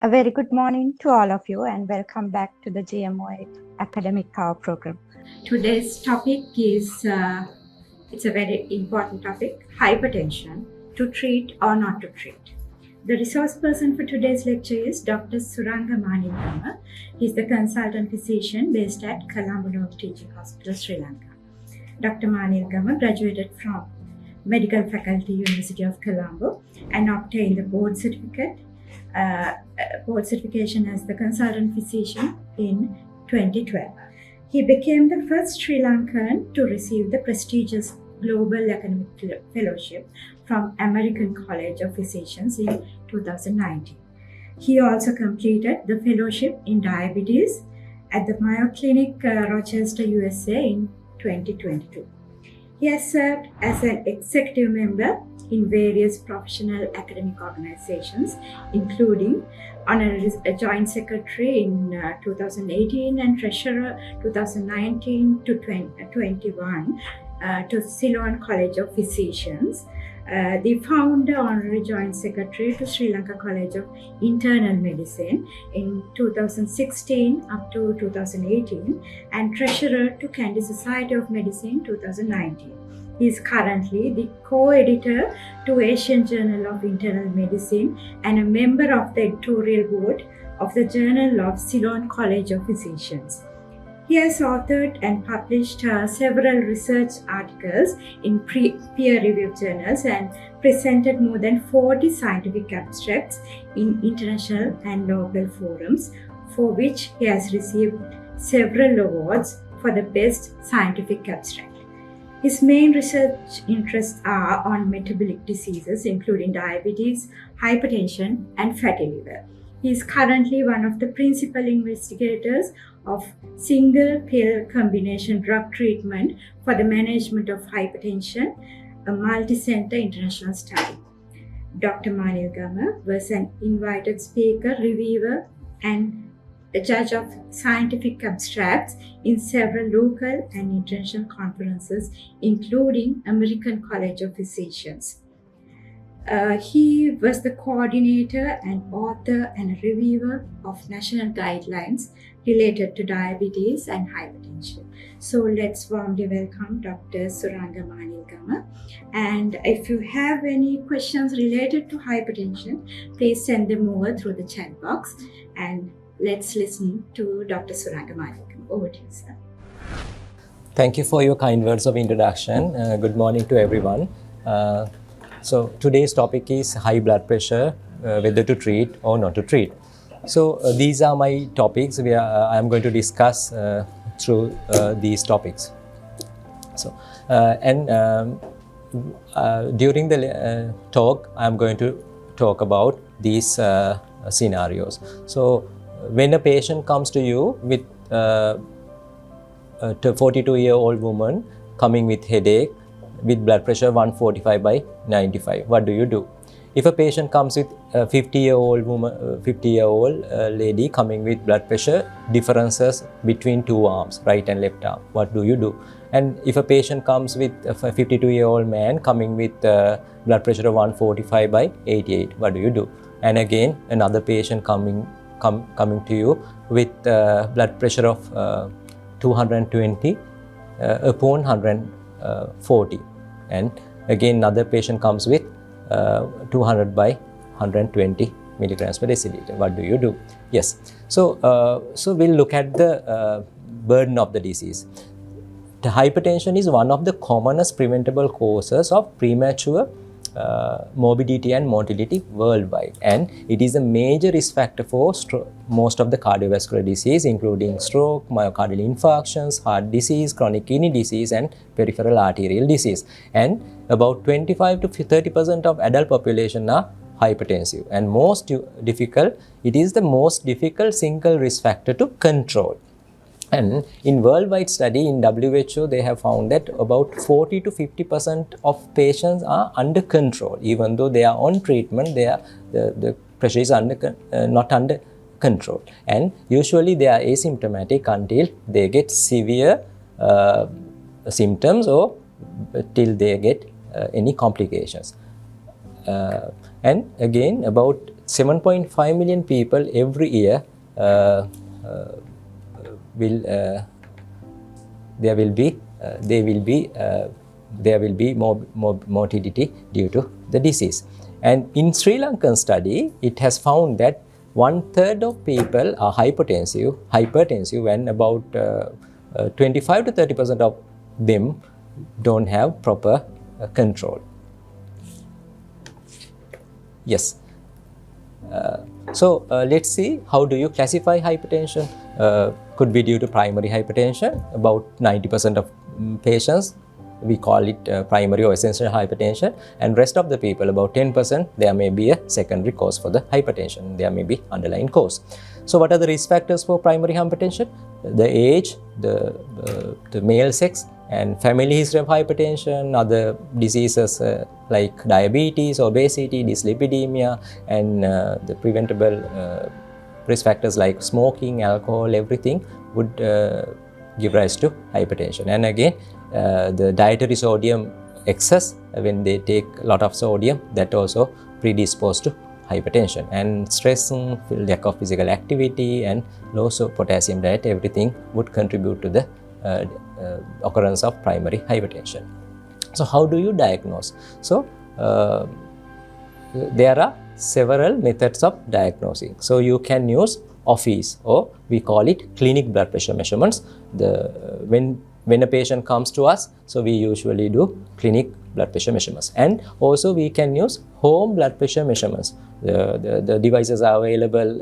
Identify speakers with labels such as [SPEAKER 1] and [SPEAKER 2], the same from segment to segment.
[SPEAKER 1] A very good morning to all of you and welcome back to the GMOA Academic Cover Program.
[SPEAKER 2] Today's topic is it's a very important topic, hypertension, to treat or not to treat. The resource person for today's lecture is Dr. Suranga Manilgama. He is the consultant physician based at Colombo Teaching Hospital, Sri Lanka. Dr. Manilgama graduated from Medical Faculty, University of Colombo, and obtained the board certification as the consultant physician in 2012. He became the first Sri Lankan to receive the prestigious Global Academic Fellowship from American College of Physicians in 2019. He also completed the fellowship in diabetes at the Mayo Clinic, Rochester, USA in 2022. He has served as an executive member in various professional academic organizations, including honorary joint secretary in 2018 and treasurer 2019 to 2021 to Ceylon College of Physicians, the founder honorary joint secretary to Sri Lanka College of Internal Medicine in 2016 up to 2018, and treasurer to Candy Society of Medicine 2019. He is currently the co-editor to Asian Journal of Internal Medicine and a member of the editorial board of the Journal of Ceylon College of Physicians. He has authored and published several research articles in peer-reviewed journals and presented more than 40 scientific abstracts in international and local forums, for which he has received several awards for the best scientific abstract. His main research interests are on metabolic diseases, including diabetes, hypertension, and fatty liver. He is currently one of the principal investigators of single pill combination drug treatment for the management of hypertension, a multi-center international study. Dr. Manilgama was an invited speaker, reviewer, and a judge of scientific abstracts in several local and international conferences, including American College of Physicians. He was the coordinator and author and reviewer of national guidelines related to diabetes and hypertension. So let's warmly welcome Dr. Suranga Manilgama. And if you have any questions related to hypertension, please send them over through the chat box. And let's listen to Dr. Suranga Manilgama. Over to you, sir.
[SPEAKER 3] Thank you for your kind words of introduction. Good morning to everyone. So today's topic is high blood pressure, whether to treat or not to treat. So these are my topics where I am going to discuss through these topics. So during the talk, I am going to talk about these scenarios. So when a patient comes to you with a 42-year-old woman coming with headache, with blood pressure 145/95, what do you do? If a patient comes with a 50-year-old lady coming with blood pressure differences between two arms, right and left arm, what do you do? And if a patient comes with a 52-year-old man coming with blood pressure of 145/88, what do you do? And again, another patient coming to you with blood pressure of 220 upon 140, and again another patient comes with 200/120 milligrams per deciliter. What do you do? Yes, so we'll look at the burden of the disease. The hypertension is one of the commonest preventable causes of premature morbidity and mortality worldwide, and it is a major risk factor for most of the cardiovascular disease, including stroke, myocardial infarctions, heart disease, chronic kidney disease, and peripheral arterial disease. And about 25 to 30% of adult population are hypertensive, and it is the most difficult single risk factor to control. And in worldwide study in WHO, they have found that about 40 to 50% of patients are under control. Even though they are on treatment, the pressure is not under control. And usually they are asymptomatic until they get severe symptoms or till they get any complications. And again, about 7.5 million people every year will there will be more mortality due to the disease. And in Sri Lankan study, it has found that 1/3 of people are hypertensive, and about 25 to 30% of them don't have proper control. Yes. So let's see, how do you classify hypertension? Could be due to primary hypertension. About 90% of patients, we call it primary or essential hypertension, and rest of the people, about 10%, there may be a secondary cause for the hypertension. There may be underlying cause. So what are the risk factors for primary hypertension? The age, the male sex, and family history of hypertension, other diseases like diabetes, obesity, dyslipidemia, and the preventable risk factors like smoking, alcohol, everything would give rise to hypertension. And again, the dietary sodium excess, when they take a lot of sodium, that also predisposed to hypertension. And stress, lack of physical activity, and low potassium diet, everything would contribute to the occurrence of primary hypertension. So how do you diagnose? So there are several methods of diagnosing. So you can use office, or we call it clinic blood pressure measurements. When a patient comes to us, so we usually do clinic blood pressure measurements. And also we can use home blood pressure measurements. The devices are available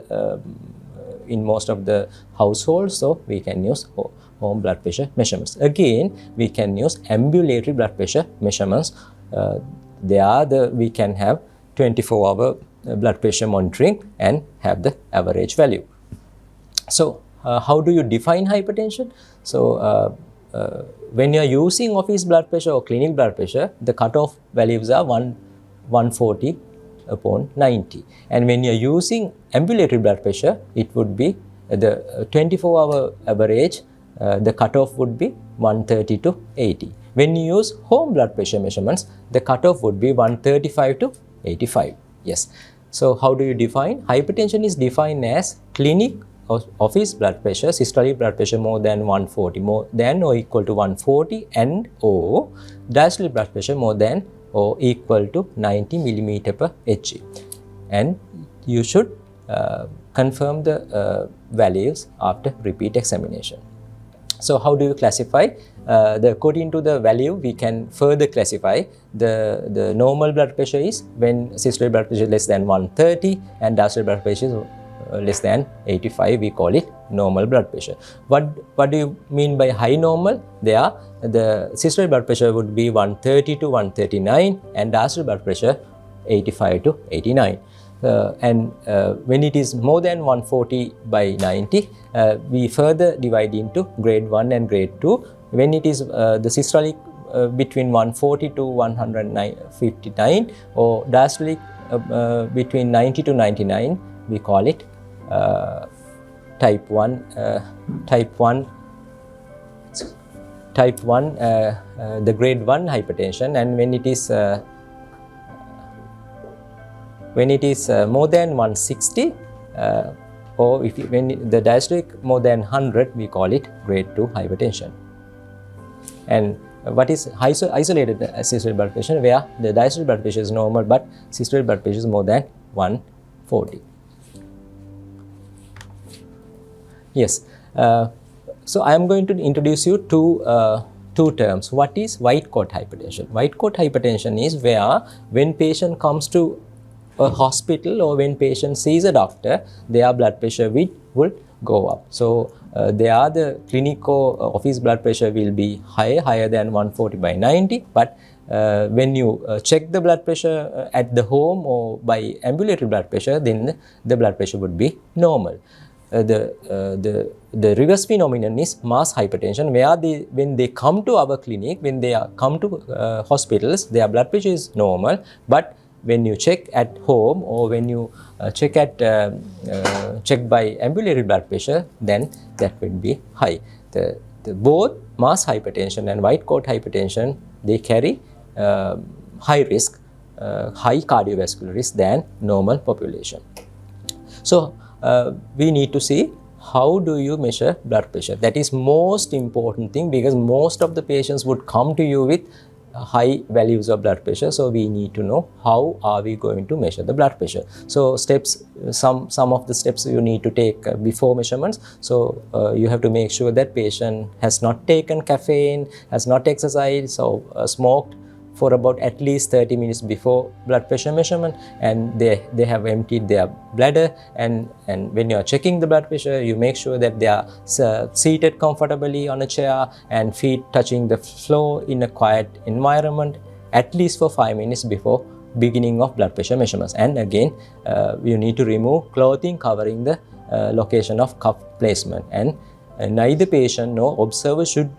[SPEAKER 3] in most of the households, so we can use home blood pressure measurements. Again, we can use ambulatory blood pressure measurements. We can have 24-hour blood pressure monitoring and have the average value. So how do you define hypertension? So when you are using office blood pressure or clinic blood pressure, the cutoff values are 140 upon 90. And when you are using ambulatory blood pressure, it would be the 24-hour average, the cutoff would be 130 to 80. When you use home blood pressure measurements, the cutoff would be 135 to 85. Yes. So how do you define? Hypertension is defined as clinic office blood pressure, systolic blood pressure more than 140, more than or equal to 140, and or diastolic blood pressure more than or equal to 90 millimeter per Hg. And you should confirm the values after repeat examination. So how do you classify? According to the value, we can further classify. The normal blood pressure is when systolic blood pressure is less than 130 and diastolic blood pressure is less than 85, we call it normal blood pressure. What do you mean by high normal? The systolic blood pressure would be 130 to 139 and diastolic blood pressure 85 to 89. And when it is more than 140 by 90, we further divide into grade 1 and grade 2. When it is the systolic between 140 to 159 or diastolic between 90 to 99, we call it type 1, the grade 1 hypertension. And when it is more than 160 or when the diastolic more than 100, we call it grade 2 hypertension. And what is isolated systolic blood pressure, where the diastolic blood pressure is normal but systolic blood pressure is more than 140. Yes. So I am going to introduce you to two terms. What is white coat hypertension? White coat hypertension is where when patient comes to a hospital or when patient sees a doctor, their blood pressure will go up. So the clinical office blood pressure will be higher than 140 by 90, but when you check the blood pressure at the home or by ambulatory blood pressure, then the blood pressure would be normal. The reverse phenomenon is mass hypertension, where when they come to our clinic, when they come to hospitals, their blood pressure is normal, but when you check at home or when you check by ambulatory blood pressure, then that will be high. Both mass hypertension and white coat hypertension, they carry high risk, high cardiovascular risk than normal population. So we need to see how do you measure blood pressure. That is most important thing, because most of the patients would come to you with high values of blood pressure. So we need to know how are we going to measure the blood pressure. So steps, some of the steps you need to take before measurements. So you have to make sure that patient has not taken caffeine, has not exercised, or smoked for about at least 30 minutes before blood pressure measurement, and they have emptied their bladder, and when you are checking the blood pressure, you make sure that they are seated comfortably on a chair and feet touching the floor in a quiet environment at least for 5 minutes before beginning of blood pressure measurements. And again, you need to remove clothing covering the location of cuff placement, and neither patient nor observer should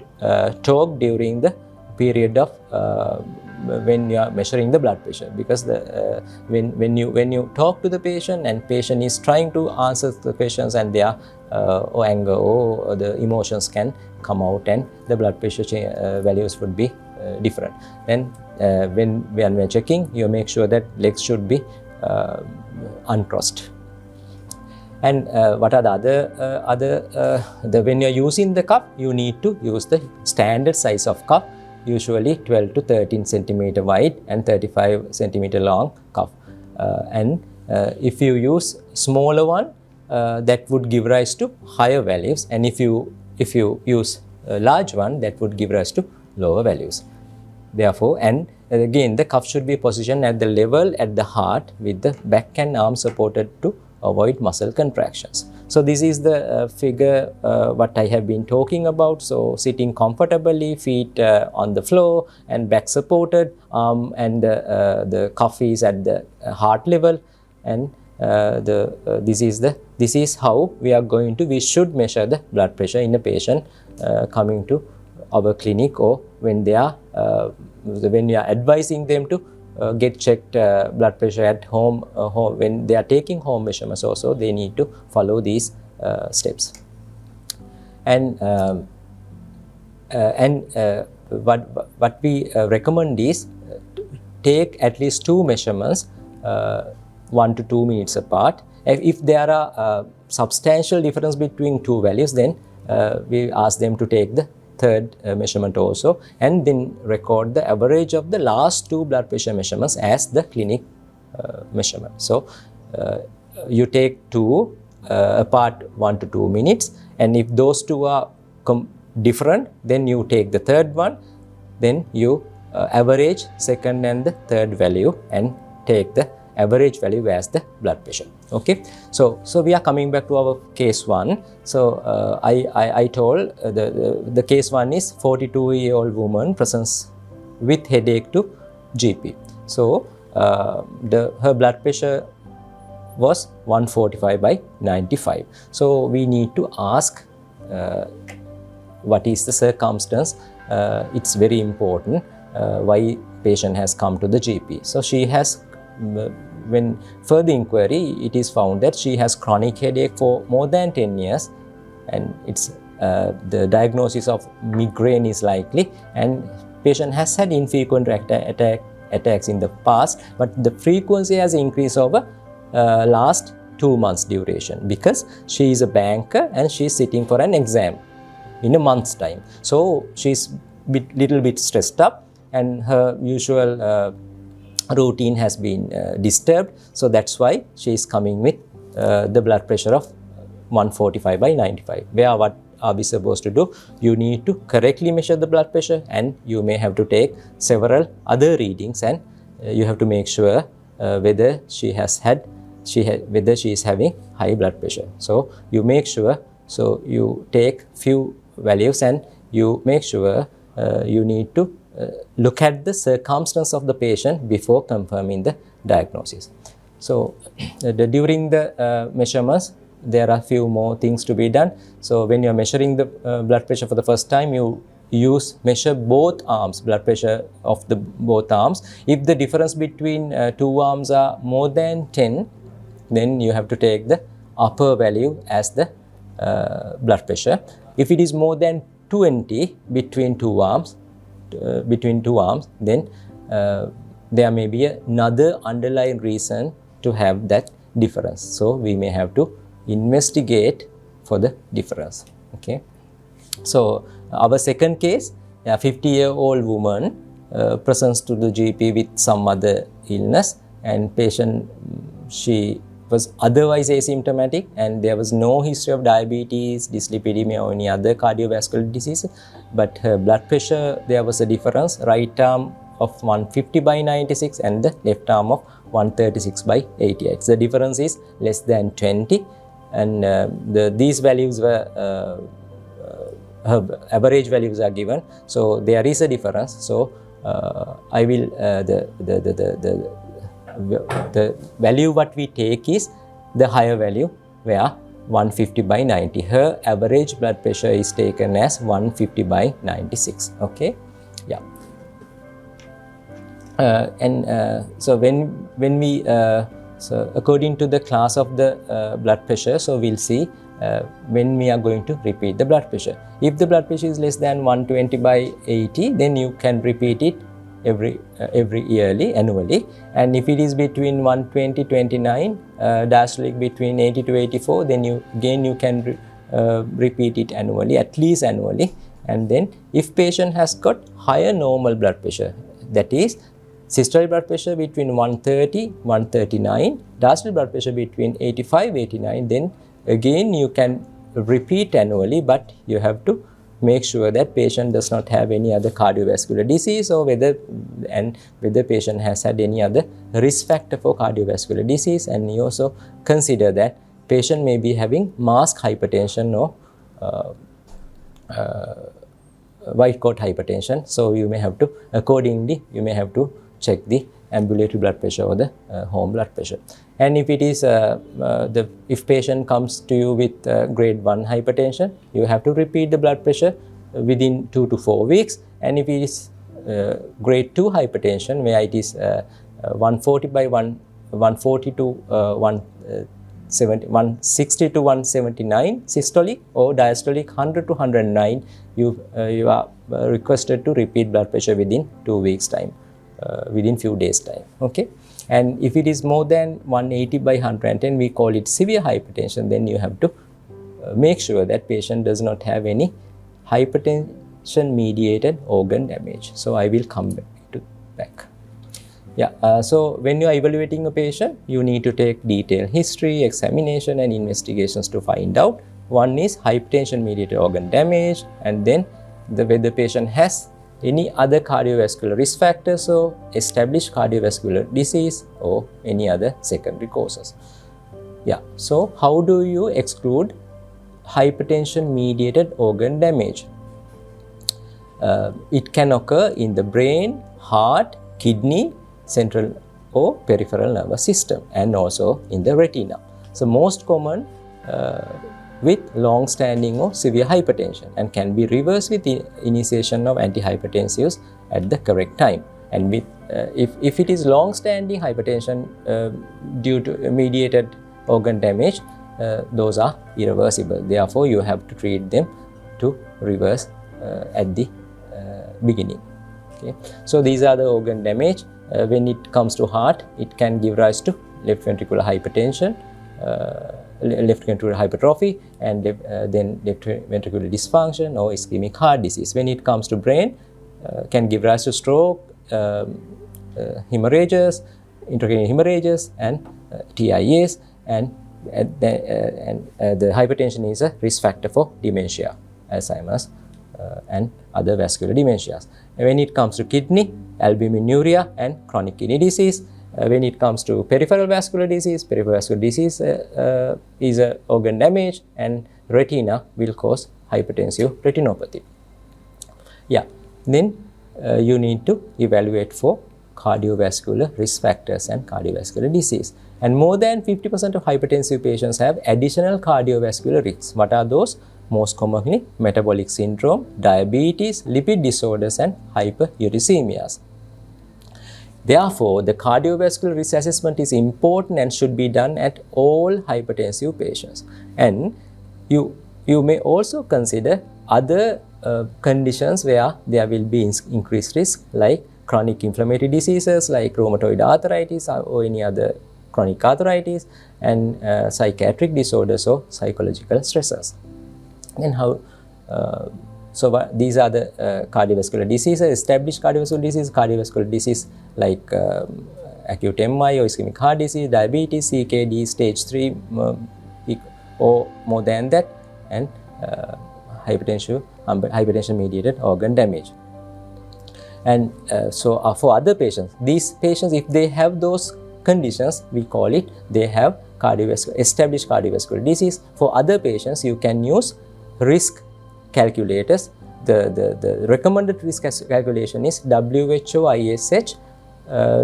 [SPEAKER 3] talk during the period of when you are measuring the blood pressure, because when you talk to the patient and patient is trying to answer the questions, and their or anger or the emotions can come out, and the blood pressure values would be different. Then when we are checking, you make sure that legs should be uncrossed. And what are the other when you are using the cup, you need to use the standard size of cup, usually 12 to 13 centimeter wide and 35 centimeter long cup. And if you use smaller one, that would give rise to higher values, and if you use a large one, that would give rise to lower values. Therefore, and again, the cuff should be positioned at the level at the heart with the back and arm supported to avoid muscle contractions. So this is the figure what I have been talking about. So sitting comfortably, feet on the floor and back supported, and the cuff is at the heart level, and this is how we should measure the blood pressure in a patient coming to our clinic, or when they are when we are advising them to get checked blood pressure at home, when they are taking home measurements also, they need to follow these steps. And what we recommend is take at least 2 measurements 1 to 2 minutes apart. If there are substantial difference between 2 values, then we ask them to take the third measurement also, and then record the average of the last 2 blood pressure measurements as the clinic measurement. So you take 2 apart 1 to 2 minutes, and if those 2 are different, then you take the third one, then you average second and the third value and take the average value as the blood pressure. Okay, so we are coming back to our case 1. So I told the case 1 is 42-year-old woman presents with headache to GP. So her blood pressure was 145/95. So we need to ask what is the circumstance. It's very important why patient has come to the GP. So she has, when further inquiry, it is found that she has chronic headache for more than 10 years, and it's the diagnosis of migraine is likely, and patient has had infrequent attacks in the past, but the frequency has increased over last 2 months duration, because she is a banker and she is sitting for an exam in a month's time. So she's little bit stressed up, and her usual routine has been disturbed. So that's why she is coming with the blood pressure of 145/95. Where what are we supposed to do? You need to correctly measure the blood pressure, and you may have to take several other readings, and you have to make sure whether whether she is having high blood pressure. So you make sure, so you take few values, and you make sure you need to look at the circumstance of the patient before confirming the diagnosis. So during the measurements, there are few more things to be done. So when you are measuring the blood pressure for the first time, you measure both arms, blood pressure of the both arms. If the difference between 2 arms are more than 10, then you have to take the upper value as the blood pressure. If it is more than 20 between two arms, then there may be another underlying reason to have that difference. So we may have to investigate for the difference. Okay. So our second case, a 50-year-old woman presents to the GP with some other illness, and patient, she was otherwise asymptomatic and there was no history of diabetes, dyslipidemia or any other cardiovascular disease, but her blood pressure, there was a difference, right arm of 150/96 and the left arm of 136/88. The difference is less than 20, and these values were her average values are given, so there is a difference. So I will the value what we take is the higher value, where 150/90. Her average blood pressure is taken as 150/96. Okay, yeah. So when we so according to the class of the blood pressure, so we'll see when we are going to repeat the blood pressure. If the blood pressure is less than 120/80, then you can repeat it every yearly, annually. And if it is between 120/29, diastolic between 80/84, then you can repeat it annually, at least annually. And then if patient has got higher normal blood pressure, that is systolic blood pressure between 130/139, diastolic blood pressure between 85/89, then again you can repeat annually, but you have to make sure that patient does not have any other cardiovascular disease, or whether patient has had any other risk factor for cardiovascular disease. And you also consider that patient may be having mask hypertension or white coat hypertension. So you may have to, accordingly, you may have to check the ambulatory blood pressure or the home blood pressure. And if it is if patient comes to you with grade 1 hypertension, you have to repeat the blood pressure within 2 to 4 weeks. And if it is grade 2 hypertension, where it is 140 to 160 to 179 systolic, or diastolic 100 to 109, you are requested to repeat blood pressure within 2 weeks time, within few days time. Okay. And if it is more than 180/110, we call it severe hypertension. Then you have to make sure that patient does not have any hypertension mediated organ damage. So I will come back. Yeah, so when you are evaluating a patient, you need to take detailed history, examination and investigations to find out. One is hypertension mediated organ damage, and then whether the patient has any other cardiovascular risk factors or established cardiovascular disease or any other secondary causes. Yeah, so how do you exclude hypertension mediated organ damage? It can occur in the brain, heart, kidney, central or peripheral nervous system, and also in the retina. So most common with long-standing or severe hypertension, and can be reversed with the initiation of antihypertensives at the correct time. And with if it is long-standing hypertension due to mediated organ damage, those are irreversible. Therefore, you have to treat them to reverse at the beginning. Okay. So these are the organ damage. When it comes to heart, it can give rise to left ventricular hypertension, left ventricular hypertrophy, and then left ventricular dysfunction or ischemic heart disease. When it comes to brain, can give rise to stroke, hemorrhages, intracranial hemorrhages, and TIAs, and the hypertension is a risk factor for dementia, Alzheimer's, and other vascular dementias. When it comes to kidney, albuminuria and chronic kidney disease. When it comes to peripheral vascular disease is a organ damage, and retina will cause hypertensive retinopathy. Yeah, then you need to evaluate for cardiovascular risk factors and cardiovascular disease. And more than 50% of hypertensive patients have additional cardiovascular risks. What are those? Most commonly, metabolic syndrome, diabetes, lipid disorders, and hyperuricemias. Therefore, the cardiovascular risk assessment is important and should be done at all hypertensive patients. And you may also consider other conditions where there will be increased risk, like chronic inflammatory diseases like rheumatoid arthritis or any other chronic arthritis, and psychiatric disorders or psychological stressors. And how these are the cardiovascular diseases. Established cardiovascular disease like acute MI or ischemic heart disease, diabetes, CKD, stage 3 or more than that, and hypertension mediated organ damage. And for other patients, these patients, if they have those conditions, we call it they have established cardiovascular disease. For other patients, you can use risk calculators. The recommended risk calculation is WHO ISH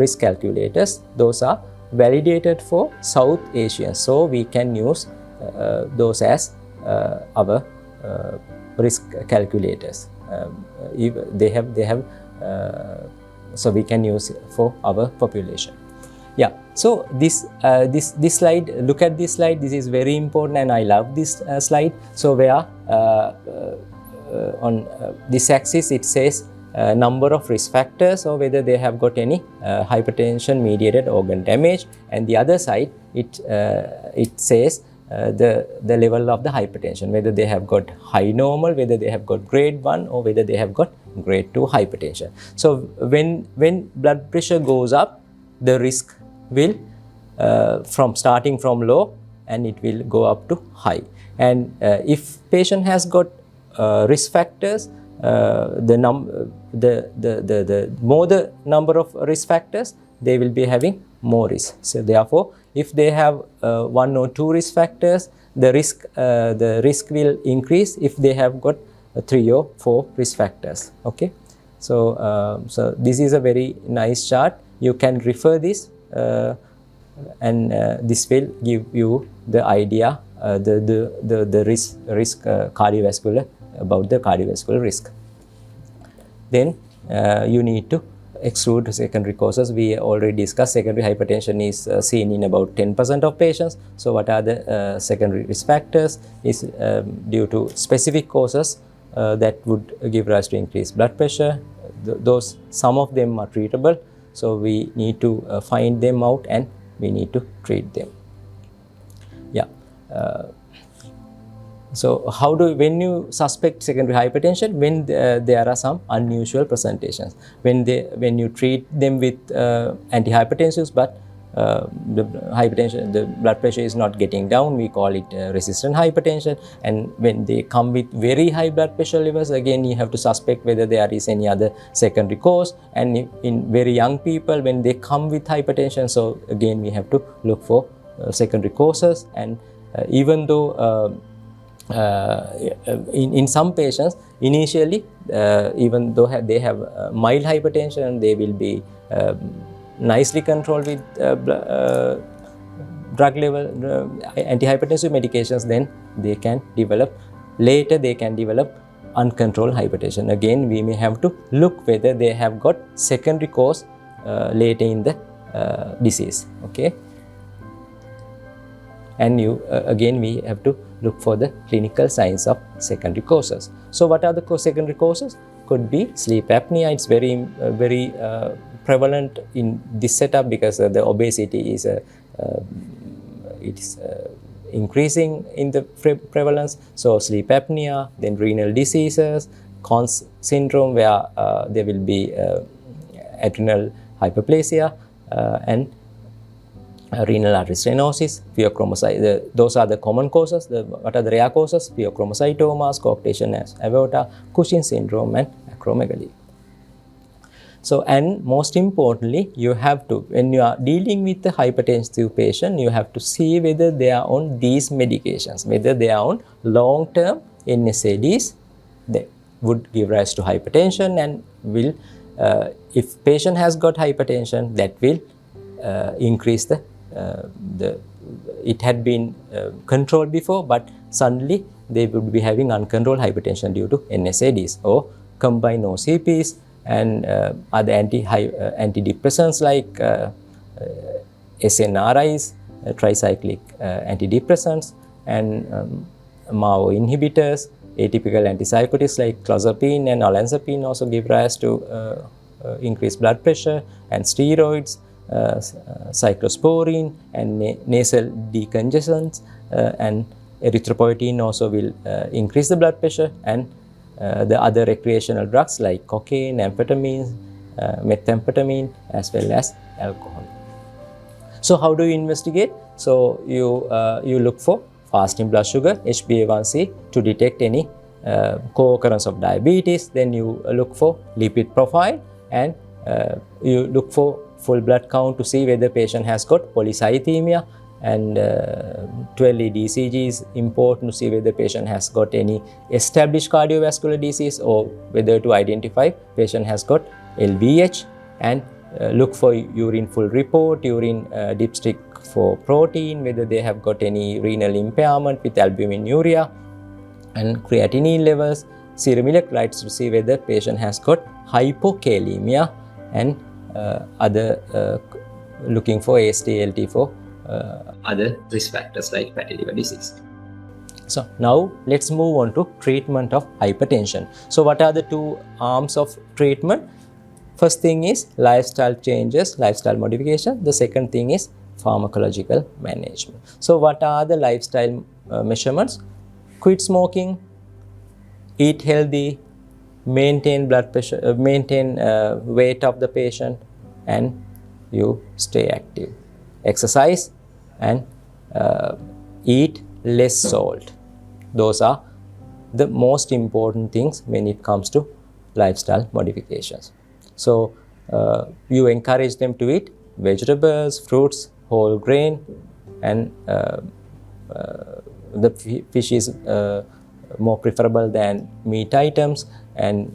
[SPEAKER 3] risk calculators. Those are validated for South Asians, so we can use those as our risk calculators. So we can use for our population. Yeah. So this slide, look at this slide. This is very important, and I love this slide. So where on this axis it says number of risk factors, or whether they have got any hypertension mediated organ damage, and the other side it says the level of the hypertension, whether they have got high normal, whether they have got grade 1, or whether they have got grade 2 hypertension. So when blood pressure goes up, the risk will starting from low, and it will go up to high. And if patient has got risk factors, the more the number of risk factors, they will be having more risk. So therefore, if they have 1 or 2 risk factors, the risk will increase if they have got 3 or 4 risk factors. Okay, so this is a very nice chart. You can refer this, and this will give you the idea, the risk cardiovascular, about the cardiovascular risk. Then you need to exclude secondary causes. We already discussed secondary hypertension is seen in about 10% of patients. So what are the secondary risk factors? Is due to specific causes that would give rise to increased blood pressure. Some of them are treatable, so we need to find them out, and we need to treat them. Yeah. So when you suspect secondary hypertension, when there are some unusual presentations, when you treat them with antihypertensives, but the blood pressure is not getting down, we call it resistant hypertension. And when they come with very high blood pressure levels, again you have to suspect whether there is any other secondary cause. And in very young people, when they come with hypertension, so again we have to look for secondary causes. And even though in some patients initially, even though they have mild hypertension, they will be nicely controlled with drug level antihypertensive medications. Then they can develop uncontrolled hypertension. Again, we may have to look whether they have got secondary cause later in the disease. Okay, and again we have to look for the clinical signs of secondary causes. So what are the secondary causes? Could be sleep apnea. It's very prevalent in this setup because the obesity is increasing in the prevalence. So sleep apnea, then renal diseases, Conn's syndrome, where there will be adrenal hyperplasia, and renal artery stenosis, pheochromocyte. Those are the common causes. What are the rare causes? Pheochromocytomas, coarctation aorta, Cushing syndrome, and acromegaly. So, and most importantly, you have to, when you are dealing with the hypertensive patient, you have to see whether they are on these medications, whether they are on long-term NSAIDs that would give rise to hypertension, and will, if patient has got hypertension, that will increase it had been controlled before, but suddenly they would be having uncontrolled hypertension due to NSAIDs or combined OCPs and other antidepressants like SNRIs, tricyclic antidepressants, and MAO inhibitors. Atypical antipsychotics like clozapine and olanzapine also give rise to increased blood pressure, and steroids, cyclosporine and nasal decongestants, and erythropoietin also will increase the blood pressure, and the other recreational drugs like cocaine, amphetamines, methamphetamine, as well as alcohol. So how do you investigate? So you look for fasting blood sugar, HbA1c, to detect any co-occurrence of diabetes. Then you look for lipid profile, and you look for full blood count to see whether patient has got polycythemia, and 12-lead ECG is important to see whether patient has got any established cardiovascular disease, or whether to identify patient has got LVH, and look for urine full report, urine dipstick for protein, whether they have got any renal impairment with albuminuria, and creatinine levels, serum electrolytes to see whether patient has got hypokalemia, and other looking for AST/ALT for other risk factors like fatty liver disease. So now let's move on to treatment of hypertension. So what are the two arms of treatment? First thing is lifestyle changes, lifestyle modification. The second thing is pharmacological management. So what are the lifestyle measurements? Quit smoking, eat healthy, maintain blood pressure, maintain weight of the patient, and you stay active. Exercise and eat less salt. Those are the most important things when it comes to lifestyle modifications. So you encourage them to eat vegetables, fruits, whole grain, and the fish is more preferable than meat items, and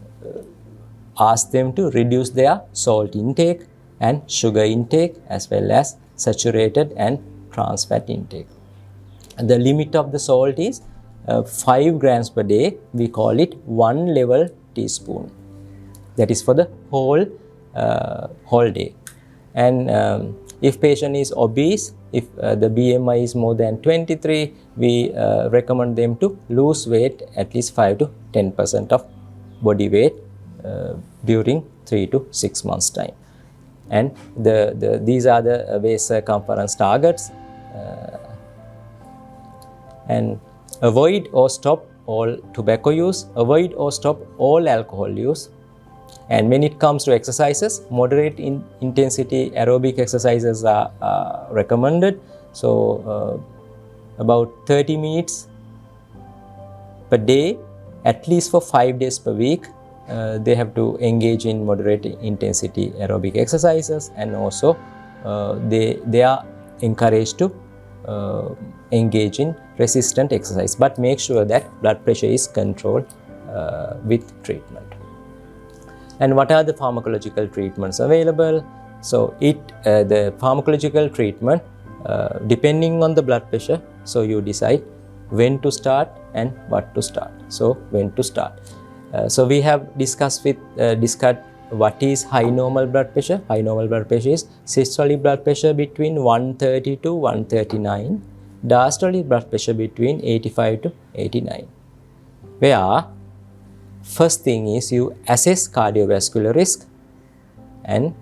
[SPEAKER 3] ask them to reduce their salt intake and sugar intake, as well as saturated and trans fat intake. And the limit of the salt is 5 grams per day. We call it 1 level teaspoon. That is for the whole day. And if patient is obese, if the BMI is more than 23, we recommend them to lose weight at least 5 to 10% of body weight during 3 to 6 months time. And these are the waist circumference targets. And avoid or stop all tobacco use, avoid or stop all alcohol use. And when it comes to exercises, moderate intensity aerobic exercises are recommended. So about 30 minutes per day, at least for 5 days per week, they have to engage in moderate intensity aerobic exercises, and also they are encouraged to engage in resistant exercise, but make sure that blood pressure is controlled with treatment. And what are the pharmacological treatments available? So the pharmacological treatment depending on the blood pressure, so you decide when to start and what to start. So when to start. So we have discussed what is high normal blood pressure. High normal blood pressure is systolic blood pressure between 130 to 139, diastolic blood pressure between 85 to 89. Where first thing is you assess cardiovascular risk and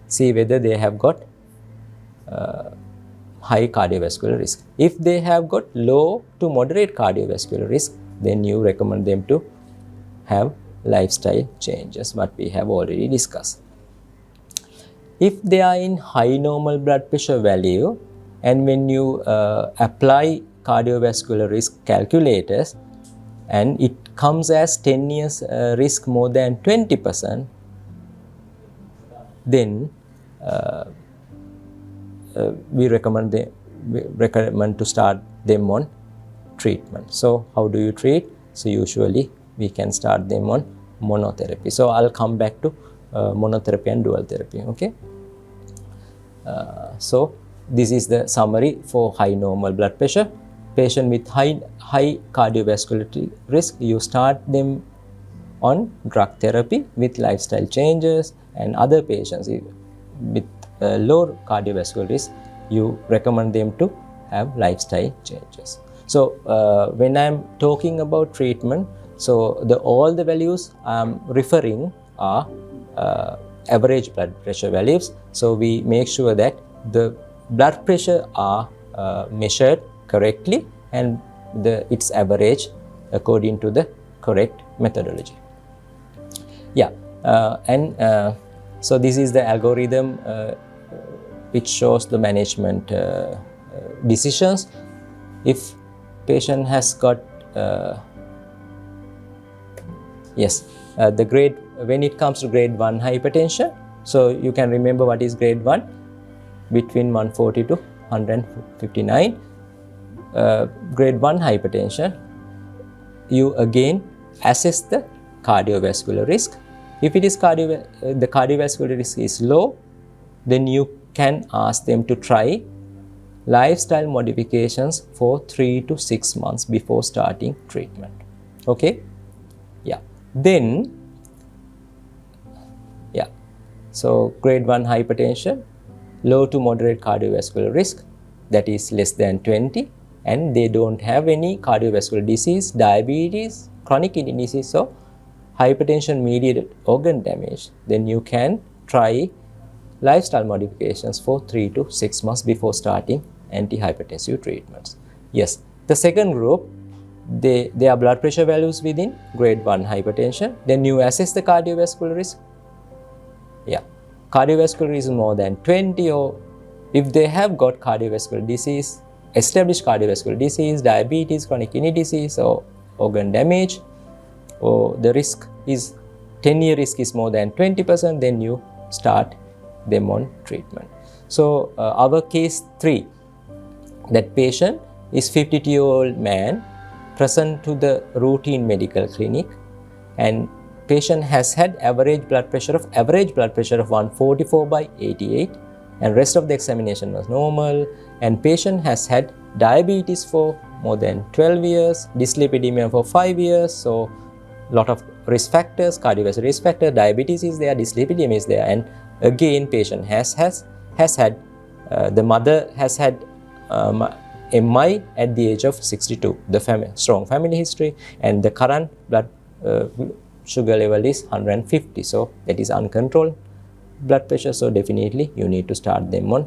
[SPEAKER 3] see whether they have got high cardiovascular risk. If they have got low to moderate cardiovascular risk, then you recommend them to have lifestyle changes, what we have already discussed. If they are in high normal blood pressure value, and when you apply cardiovascular risk calculators and it comes as 10 years risk more than 20%, then we recommend to start them on treatment. So how do you treat? So usually we can start them on monotherapy. So I'll come back to monotherapy and dual therapy. Okay. So this is the summary for high normal blood pressure. Patient with high cardiovascular risk, you start them on drug therapy with lifestyle changes, and other patients with low cardiovascular risk, you recommend them to have lifestyle changes. So when I'm talking about treatment, so all the values I'm referring are average blood pressure values. So we make sure that the blood pressure are measured correctly and its average according to the correct methodology. Yeah, so this is the algorithm which shows the management decisions. If patient has got the grade, when it comes to grade 1 hypertension, so you can remember what is grade 1, between 140 to 159. Grade 1 hypertension, you again assess the cardiovascular risk. If it is the cardiovascular risk is low, then you can ask them to try lifestyle modifications for 3 to 6 months before starting treatment. Okay? Yeah. Then, so grade 1 hypertension, low to moderate cardiovascular risk, that is less than 20, and they don't have any cardiovascular disease, diabetes, chronic kidney disease, so hypertension mediated organ damage, then you can try lifestyle modifications for 3 to 6 months before starting antihypertensive treatments. Yes, the second group, there are blood pressure values within grade 1 hypertension, then you assess the cardiovascular risk. Yeah, cardiovascular risk is more than 20, or if they have got cardiovascular disease, established cardiovascular disease, diabetes, chronic kidney disease, or organ damage, or the risk is 10-year risk is more than 20%, then you start them on treatment. So our case 3, that patient is 52-year-old man, present to the routine medical clinic, and patient has had average blood pressure of 144/88, and rest of the examination was normal, and patient has had diabetes for more than 12 years, dyslipidemia for 5 years, so lot of risk factors, cardiovascular risk factor, diabetes is there, dyslipidemia is there, and again patient has had the mother has had MI at the age of 62, the strong family history, and the current blood sugar level is 150, so that is uncontrolled blood pressure, so definitely you need to start them on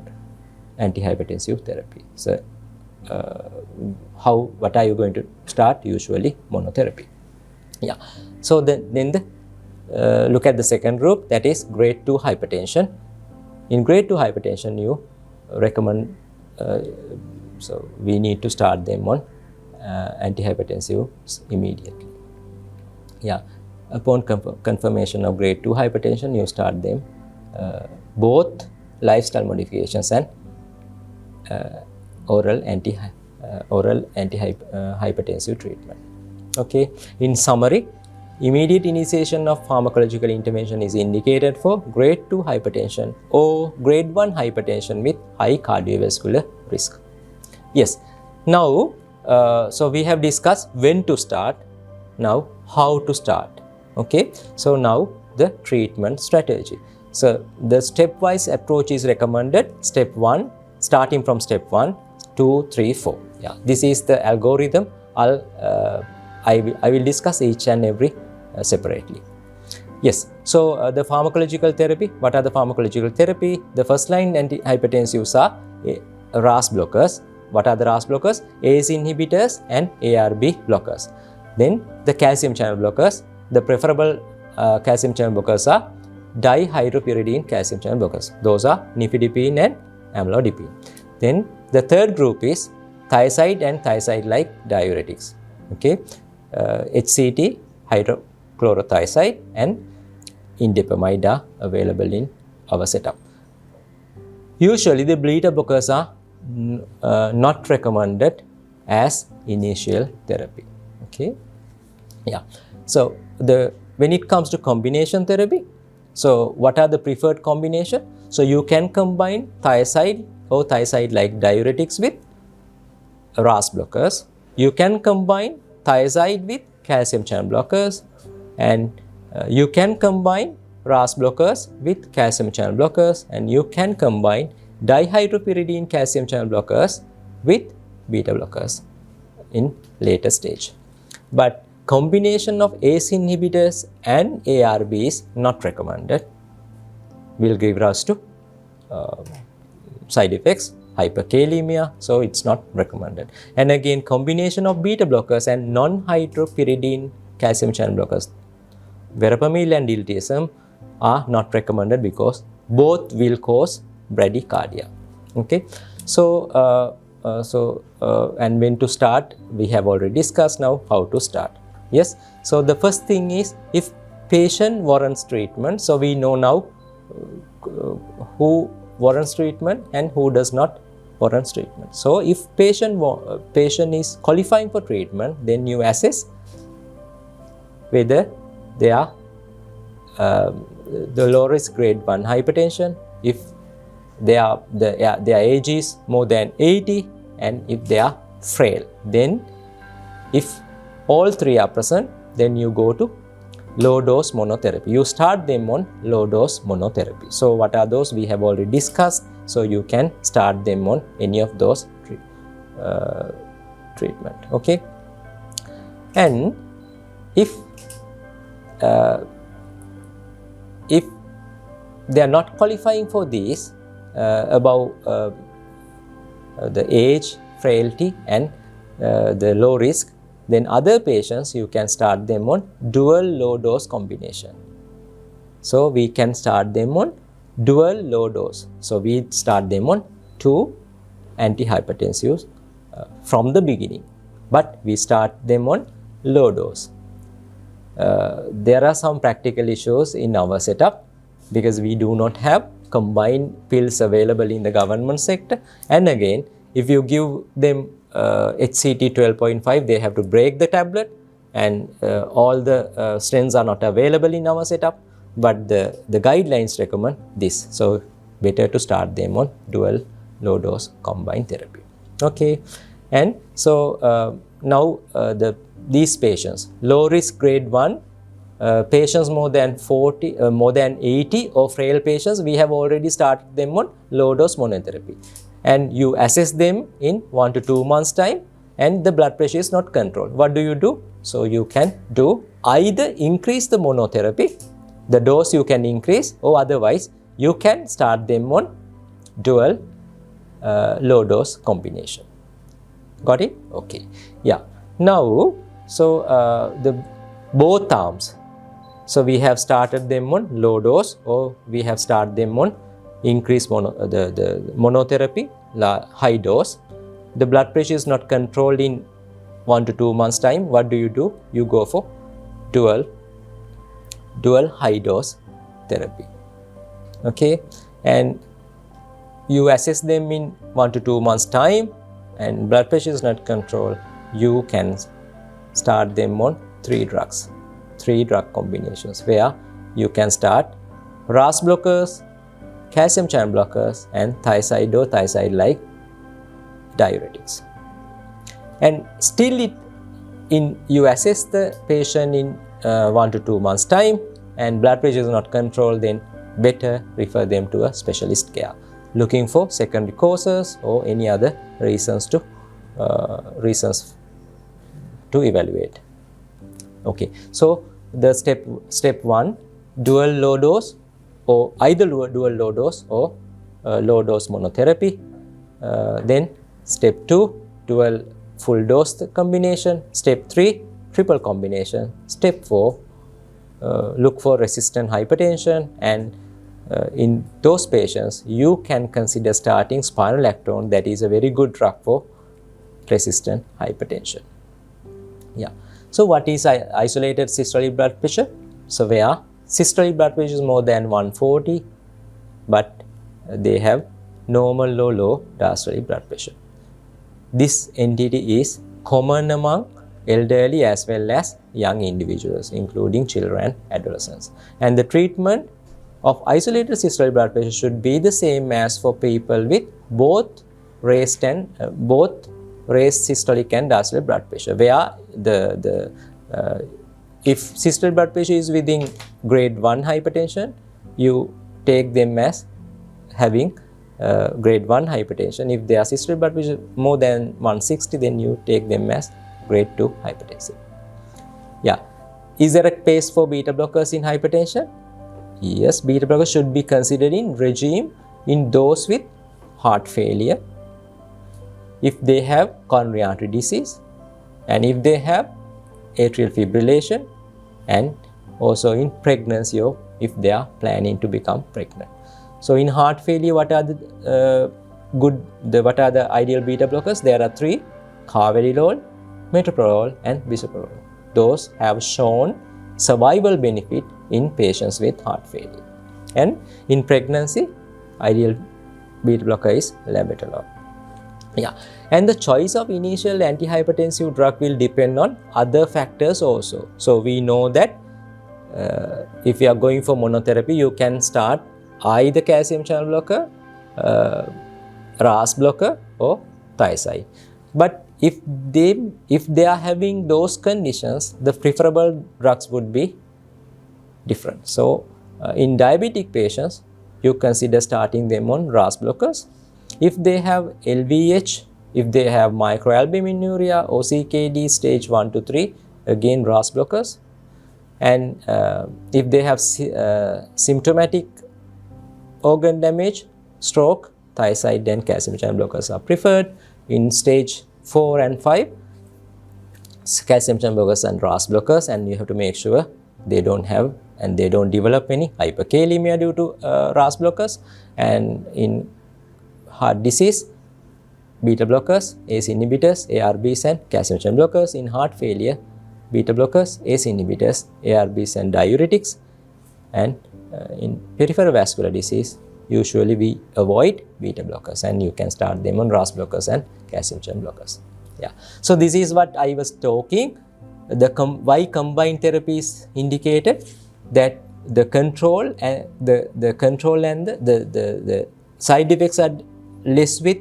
[SPEAKER 3] antihypertensive therapy. So what are you going to start? Usually monotherapy. Yeah, so then look at the second group, that is grade 2 hypertension. In grade 2 hypertension, you recommend, so we need to start them on antihypertensives immediately. Yeah, upon confirmation of grade 2 hypertension, you start them both lifestyle modifications and oral antihypertensive treatment. Okay, in summary, immediate initiation of pharmacological intervention is indicated for grade 2 hypertension or grade 1 hypertension with high cardiovascular risk. Yes, now so we have discussed when to start, now how to start. Okay, so now the treatment strategy. So the stepwise approach is recommended. Step 1, starting from step 1, 2, 3, 4. Yeah, this is the algorithm. I will discuss each and every separately. Yes, so the pharmacological therapy. What are the pharmacological therapy? The first line antihypertensives are RAS blockers. What are the RAS blockers? ACE inhibitors and ARB blockers. Then the calcium channel blockers. The preferable calcium channel blockers are dihydropyridine calcium channel blockers. Those are nifedipine and amlodipine. Then the third group is thiazide and thiazide-like diuretics. Okay, HCT, hydrochlorothiazide, and indapamide are available in our setup. Usually the beta blockers are not recommended as initial therapy. Okay, yeah. So when it comes to combination therapy, so what are the preferred combination? So you can combine thiazide or thiazide-like diuretics with RAS blockers. You can combine thiazide with calcium channel blockers, and you can combine RAS blockers with calcium channel blockers, and you can combine dihydropyridine calcium channel blockers with beta blockers in later stage. But combination of ACE inhibitors and ARB is not recommended. will give rise to side effects, hyperkalemia, so it's not recommended. And again, combination of beta blockers and non-hydropyridine calcium channel blockers, verapamil and diltiazem, are not recommended because both will cause bradycardia. Okay, so and when to start, we have already discussed. Now how to start. Yes, so the first thing is, if patient warrants treatment, so we know now who warrants treatment and who does not warrants treatment. So if patient is qualifying for treatment, then you assess whether they are the low risk grade 1 hypertension, if their age is more than 80, and if they are frail. Then if all three are present, then you go to low dose monotherapy. You start them on low dose monotherapy. So what are those? We have already discussed. So you can start them on any of those treatment. Okay, and if they are not qualifying for these above the age, frailty, and the low risk, then other patients you can start them on dual low dose combination. So we can start them on dual low dose. So we start them on 2 antihypertensives from the beginning, but we start them on low dose. There are some practical issues in our setup because we do not have combined pills available in the government sector, and again, if you give them HCT 12.5, they have to break the tablet, and all the strengths are not available in our setup, but the guidelines recommend this. So better to start them on dual low dose combined therapy. Okay, and so now these patients, low risk grade 1, patients more than 80 or frail patients, we have already started them on low dose monotherapy, and you assess them in 1 to 2 months time, and the blood pressure is not controlled. What do you do? So you can do either increase the monotherapy, the dose you can increase, or otherwise you can start them on dual low dose combination. Got it? Okay, yeah. Now, so the both arms, so we have started them on low dose, or we have started them on increased the monotherapy, high dose. The blood pressure is not controlled in 1 to 2 months time. What do? You go for dual high dose therapy. Okay, and you assess them in 1 to 2 months time, and blood pressure is not controlled. You can start them on 3 drug combinations, where you can start RAS blockers, calcium channel blockers, and thiazide or thiazide-like diuretics. And still you assess the patient in 1 to 2 months time, and blood pressure is not controlled, then better refer them to a specialist care, looking for secondary causes or any other reasons to evaluate. Okay, so the step 1, dual low dose, or either dual low dose or low dose monotherapy. Then step 2, dual full dose combination. Step 3, triple combination. Step 4, look for resistant hypertension, and in those patients you can consider starting spironolactone. That is a very good drug for resistant hypertension. Yeah. So what is isolated systolic blood pressure? So where systolic blood pressure is more than 140, but they have normal low diastolic blood pressure. This entity is common among elderly as well as young individuals, including children and adolescents. And the treatment of isolated systolic blood pressure should be the same as for people with both raised systolic and diastolic blood pressure, where if systolic blood pressure is within grade 1 hypertension, you take them as having grade 1 hypertension. If their systolic blood pressure more than 160, then you take them as grade 2 hypertensive. Yeah. Is there a place for beta blockers in hypertension? Yes, beta blockers should be considered in regime in those with heart failure, if they have coronary artery disease, and if they have atrial fibrillation, and also in pregnancy, or if they are planning to become pregnant. So in heart failure, what are the what are the ideal beta blockers? There are three: carvedilol, metoprolol, and bisoprolol. Those have shown survival benefit in patients with heart failure. And in pregnancy, ideal beta blocker is labetalol. Yeah, and the choice of initial antihypertensive drug will depend on other factors also. So we know that if you are going for monotherapy, you can start either calcium channel blocker, RAS blocker, or thiazide. But if they are having those conditions, the preferable drugs would be different. So in diabetic patients, you consider starting them on RAS blockers. If they have LVH, if they have microalbuminuria or CKD stage 1 to 3, again RAS blockers. And if they have symptomatic organ damage, stroke, thiazide and calcium channel blockers are preferred. In stage 4 and 5, calcium channel blockers and RAS blockers, and you have to make sure they don't have and they don't develop any hyperkalemia due to RAS blockers. And in heart disease, beta blockers, ACE inhibitors, ARBs and calcium channel blockers. In heart failure, beta blockers, ACE inhibitors, ARBs and diuretics. And in peripheral vascular disease, usually we avoid beta blockers, and you can start them on RAS blockers and calcium channel blockers. Yeah. So this is what I was talking. Why combined therapy is indicated, that the control and the side effects are less with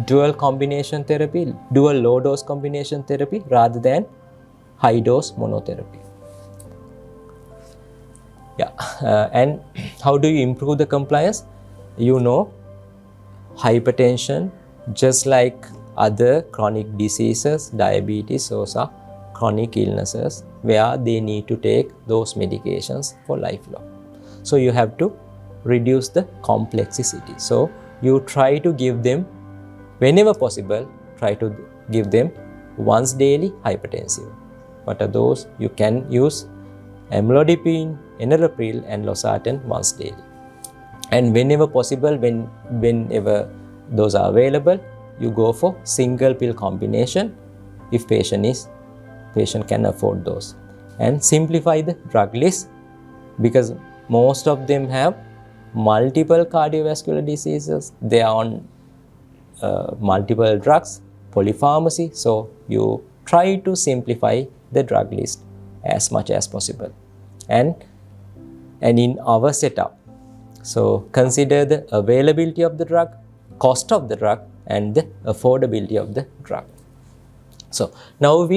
[SPEAKER 3] dual combination therapy, dual low dose combination therapy, rather than high dose monotherapy. Yeah, and how do you improve the compliance? You know, hypertension, just like other chronic diseases, diabetes, those are chronic illnesses where they need to take those medications for lifelong. So you have to reduce the complexity. So you try to give them, whenever possible, try to give them once daily hypertensive. What are those? You can use amlodipine, enalapril and losartan once daily. And whenever possible, whenever those are available, you go for single pill combination if patient can afford those. And simplify the drug list, because most of them have multiple cardiovascular diseases. They are on multiple drugs, polypharmacy. So you try to simplify the drug list as much as possible. And in our setup, so consider the availability of the drug, cost of the drug, and the affordability of the drug. So now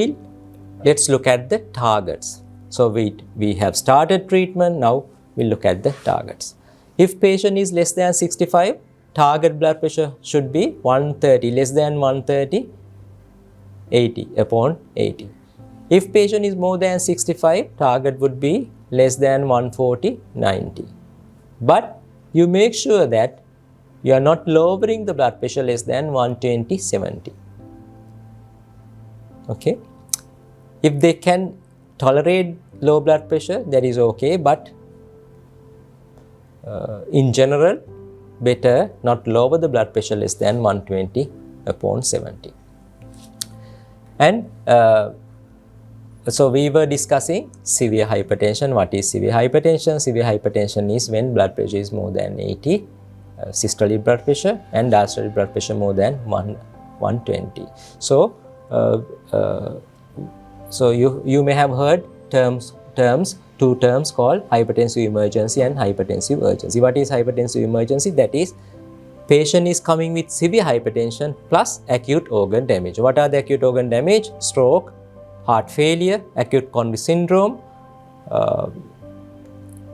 [SPEAKER 3] let's look at the targets. So we have started treatment. Now we'll look at the targets. If patient is less than 65, target blood pressure should be 130, less than 130, 80 upon 80. If patient is more than 65, target would be less than 140, 90. But you make sure that you are not lowering the blood pressure less than 120, 70. Okay. If they can tolerate low blood pressure, that is okay, but in general, better not lower the blood pressure less than 120 upon 70. And so we were discussing severe hypertension. What is severe hypertension? Severe hypertension is when blood pressure is more than 80, systolic blood pressure, and diastolic blood pressure more than 120. So you may have heard two terms called hypertensive emergency and hypertensive urgency. What is hypertensive emergency? That is, patient is coming with severe hypertension plus acute organ damage. What are the acute organ damage? Stroke, heart failure, acute coronary syndrome,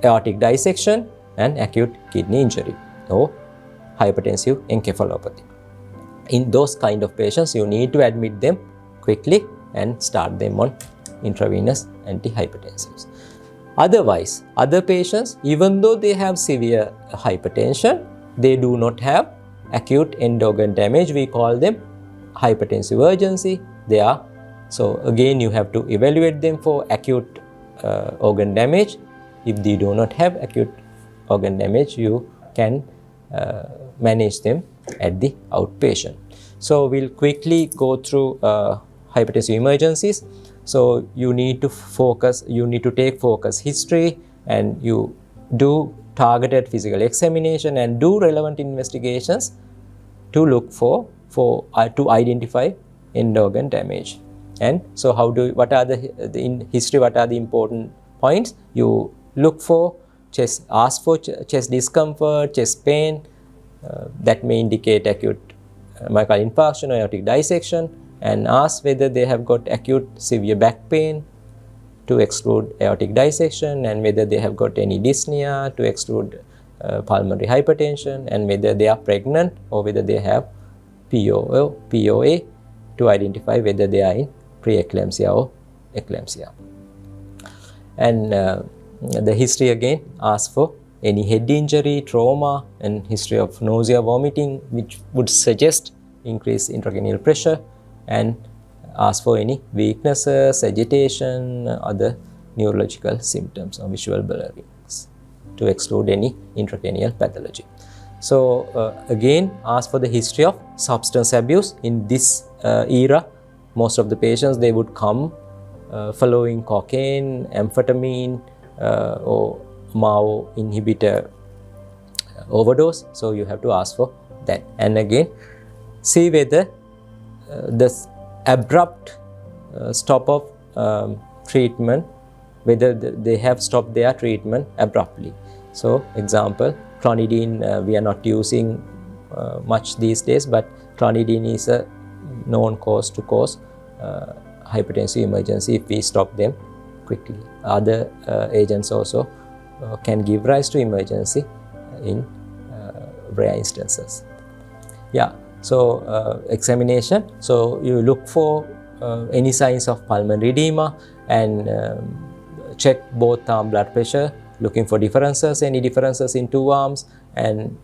[SPEAKER 3] aortic dissection, and acute kidney injury or hypertensive encephalopathy. In those kind of patients, you need to admit them quickly and start them on intravenous antihypertensives. Otherwise, other patients, even though they have severe hypertension, they do not have acute end organ damage. We call them hypertensive urgency. They are, so again you have to evaluate them for acute organ damage. If they do not have acute organ damage, you can manage them at the outpatient. So we'll quickly go through hypertensive emergencies. So you need to take focus history, and you do targeted physical examination and do relevant investigations to look for to identify end organ damage. And so what are in history, what are the important points? You look for ask for chest discomfort, chest pain, that may indicate acute myocardial infarction or aortic dissection, and ask whether they have got acute severe back pain to exclude aortic dissection, and whether they have got any dyspnea to exclude pulmonary hypertension, and whether they are pregnant or whether they have POA to identify whether they are in preeclampsia or eclampsia. And the history again, ask for any head injury, trauma, and history of nausea, vomiting, which would suggest increased intracranial pressure, and ask for any weaknesses, agitation, other neurological symptoms or visual blurrings to exclude any intracranial pathology. So again, ask for the history of substance abuse. In this era, most of the patients, they would come following cocaine, amphetamine, or MAO inhibitor overdose. So you have to ask for that. And again, see whether the abrupt stop of treatment, whether they have stopped their treatment abruptly. So example, clonidine, we are not using much these days, but clonidine is a known cause to cause hypertensive emergency if we stop them quickly. Other agents also can give rise to emergency in rare instances. Yeah, so examination. So you look for any signs of pulmonary edema, and check both arm blood pressure, looking for differences, any differences in two arms, and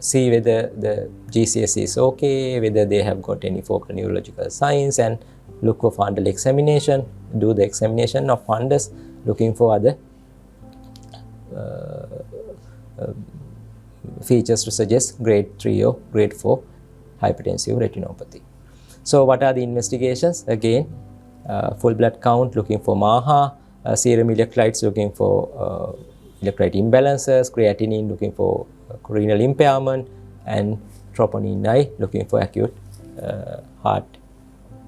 [SPEAKER 3] see whether the GCS is okay, whether they have got any focal neurological signs, and look for fundal examination, do the examination of fundus, looking for other features to suggest grade 3 or grade 4 hypertensive retinopathy. So what are the investigations? Again, full blood count, looking for MAHA, serum electrolytes, looking for electrolyte imbalances, creatinine, looking for renal impairment, and troponin I, looking for acute heart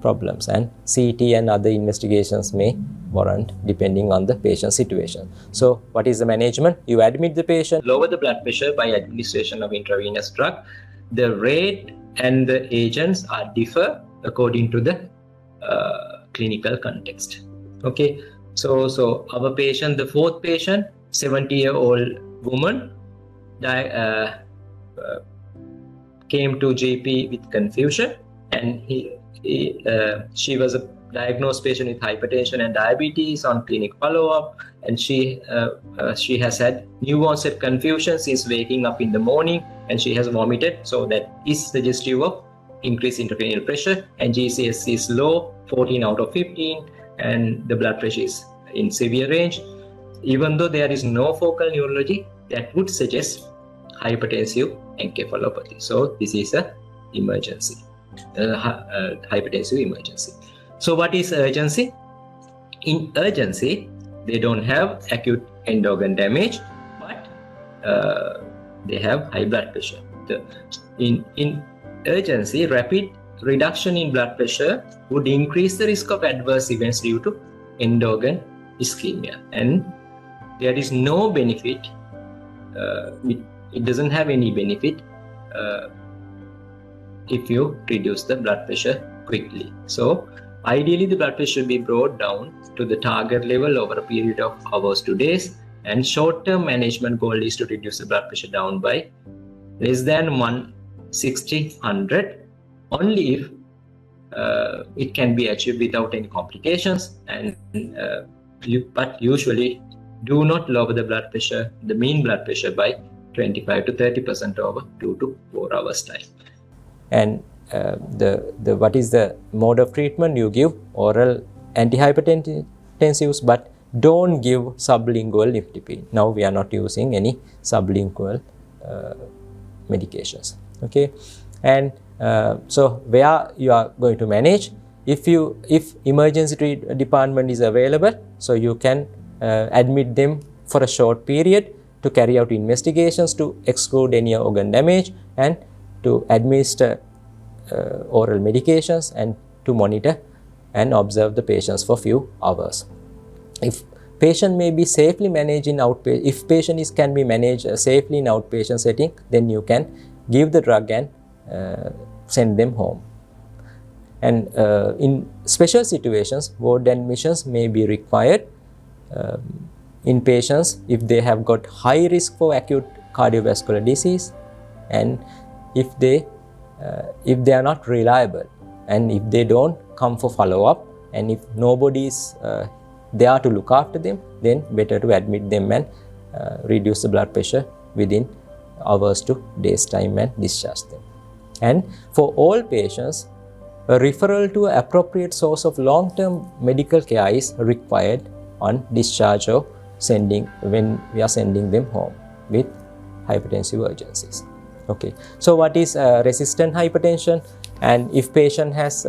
[SPEAKER 3] problems. And CT and other investigations may warrant depending on the patient situation. So what is the management? You admit the patient, lower the blood pressure by administration of intravenous drug. The rate and the agents are differ according to the clinical context. Okay, so our patient, the fourth patient, 70-year-old woman, came to GP with confusion, and she was a diagnosed patient with hypertension and diabetes on clinic follow-up, and she has had new onset confusion since waking up in the morning, and she has vomited. So that is suggestive of increased intracranial pressure, and GCS is low, 14 out of 15, and the blood pressure is in severe range. Even though there is no focal neurology, that would suggest hypertensive encephalopathy. So this is a emergency, hypertensive emergency. So what is urgency? In urgency, they don't have acute end organ damage, but they have high blood pressure. In urgency, rapid reduction in blood pressure would increase the risk of adverse events due to end organ ischemia, and there is no benefit, it doesn't have any benefit if you reduce the blood pressure quickly. So ideally the blood pressure should be brought down to the target level over a period of hours to days, and short-term management goal is to reduce the blood pressure down by less than 160/100 only if it can be achieved without any complications, and but usually do not lower the blood pressure, the mean blood pressure, by 25 to 30% over 2 to 4 hours time. And the what is the mode of treatment? You give oral antihypertensives, but don't give sublingual nifedipine. Now we are not using any sublingual medications. Okay, and so where you are going to manage, if emergency department is available, so you can admit them for a short period to carry out investigations to exclude any organ damage and to administer oral medications and to monitor and observe the patients for few hours. If patient may be safely managed in outpatient, if patient can be managed safely in outpatient setting, then you can give the drug and send them home. And in special situations, ward admissions may be required in patients if they have got high risk for acute cardiovascular disease, and if they are not reliable, and if they don't come for follow-up, and if nobody is there to look after them, then better to admit them and reduce the blood pressure within hours to days time and discharge them. And for all patients, a referral to an appropriate source of long-term medical care is required on discharge or when we are sending them home with hypertensive urgencies. Okay, so what is resistant hypertension? And if patient has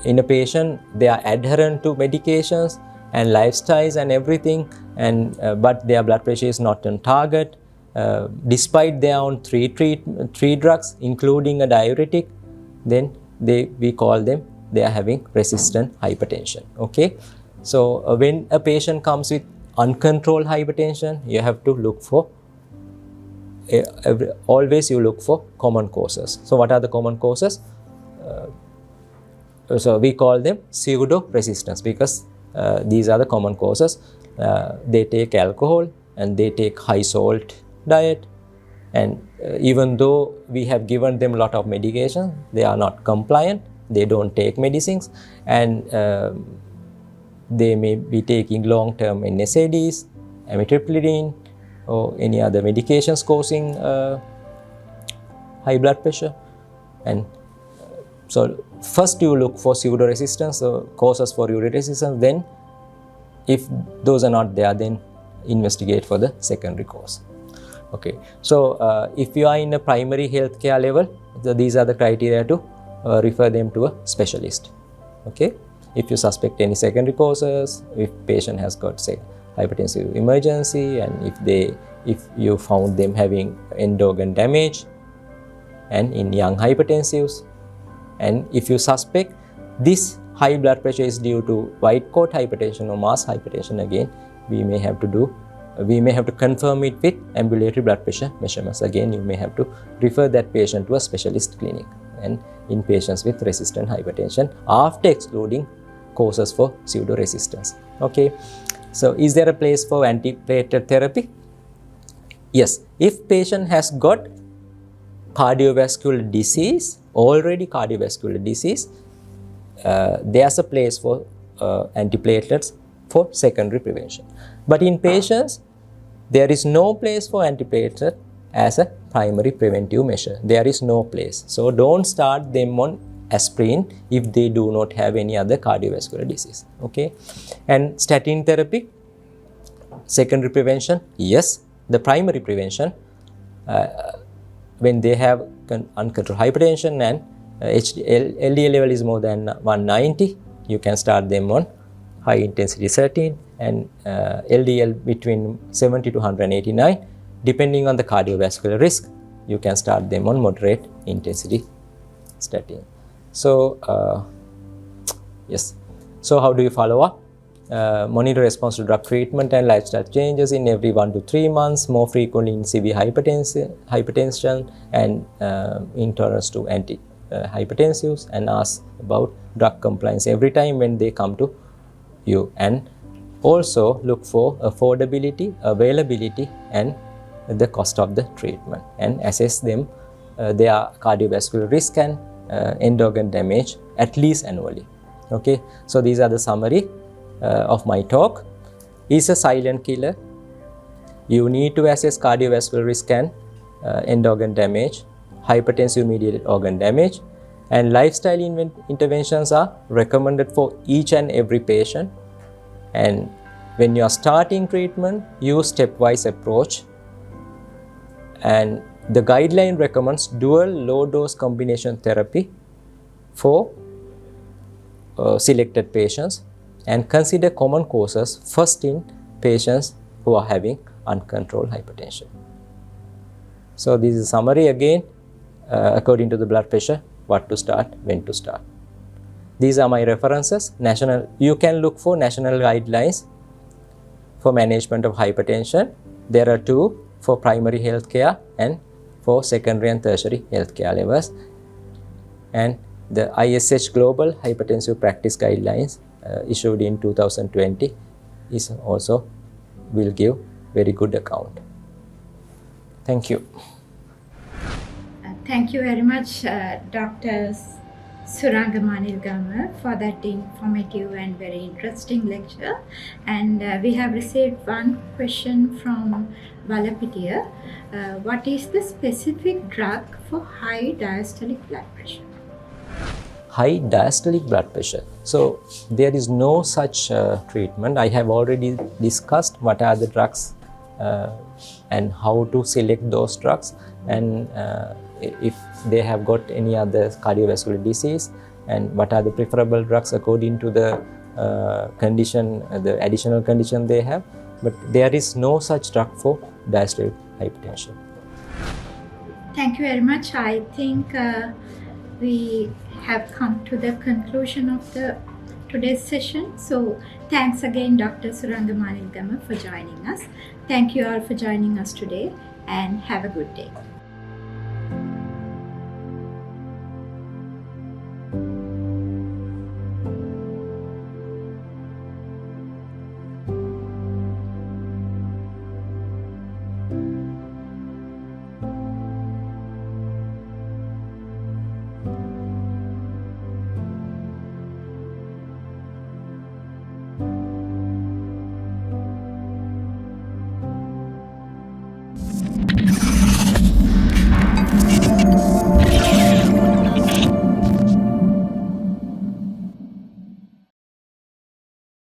[SPEAKER 3] in a patient they are adherent to medications and lifestyles and everything, and but their blood pressure is not on target despite their own three drugs including a diuretic, then we call them they are having resistant hypertension. Okay, so when a patient comes with uncontrolled hypertension, you have to look for always you look for common causes. So what are the common causes? So we call them pseudo resistance because these are the common causes. They take alcohol and they take high salt diet, and even though we have given them a lot of medication, they are not compliant, they don't take medicines, and they may be taking long-term NSAIDs, amitriptyline, or any other medications causing high blood pressure. And so first you look for pseudo resistance, causes for uric resistance, then if those are not there, then investigate for the secondary cause. Okay, so if you are in a primary health care level, these are the criteria to refer them to a specialist. Okay, if you suspect any secondary causes, if patient has got say hypertensive emergency, and if you found them having end organ damage and in young hypertensives, and if you suspect this high blood pressure is due to white coat hypertension or mass hypertension, again we may have to confirm it with ambulatory blood pressure measurements. Again, you may have to refer that patient to a specialist clinic, and in patients with resistant hypertension after excluding causes for pseudo resistance. Okay, so is there a place for antiplatelet therapy? Yes, if patient has got cardiovascular disease, already cardiovascular disease, there's a place for antiplatelets for secondary prevention. But in patients, there is no place for antiplatelet as a primary preventive measure. There is no place. So don't start them on aspirin if they do not have any other cardiovascular disease. Okay, and statin therapy, secondary prevention, yes. The primary prevention, when they have uncontrolled hypertension and LDL level is more than 190, you can start them on high intensity statin, and LDL between 70 to 189, depending on the cardiovascular risk, you can start them on moderate intensity statin. So yes, so how do you follow up? Monitor response to drug treatment and lifestyle changes in every 1 to 3 months, more frequently in severe hypertension and intolerance to antihypertensives, and ask about drug compliance every time when they come to you, and also look for affordability, availability, and the cost of the treatment, and assess them their cardiovascular risk and end organ damage at least annually. Okay, so these are the summary of my talk is a silent killer. You need to assess cardiovascular risk and end organ damage, hypertensive mediated organ damage, and lifestyle interventions are recommended for each and every patient. And when you are starting treatment, use stepwise approach. And the guideline recommends dual low dose combination therapy for selected patients, and consider common causes first in patients who are having uncontrolled hypertension. So this is a summary again, according to the blood pressure, what to start, when to start. These are my references. You can look for national guidelines for management of hypertension. There are two for primary health care and for secondary and tertiary health care levels. And the ISH Global Hypertensive Practice Guidelines issued in 2020 is also will give very good account. Thank you.
[SPEAKER 2] Thank you very much, Dr. Suranga Manilgama, for that informative and very interesting lecture. And we have received one question from Valapitiya. What is the specific drug for high diastolic blood pressure?
[SPEAKER 3] High diastolic blood pressure. So there is no such treatment. I have already discussed what are the drugs and how to select those drugs, and if they have got any other cardiovascular disease, and what are the preferable drugs according to the condition, the additional condition they have. But there is no such drug for diastolic hypertension.
[SPEAKER 2] Thank you very much. I think we have come to the conclusion of today's session. So thanks again, Dr. Suranga Manilgama, for joining us. Thank you all for joining us today, and have a good day.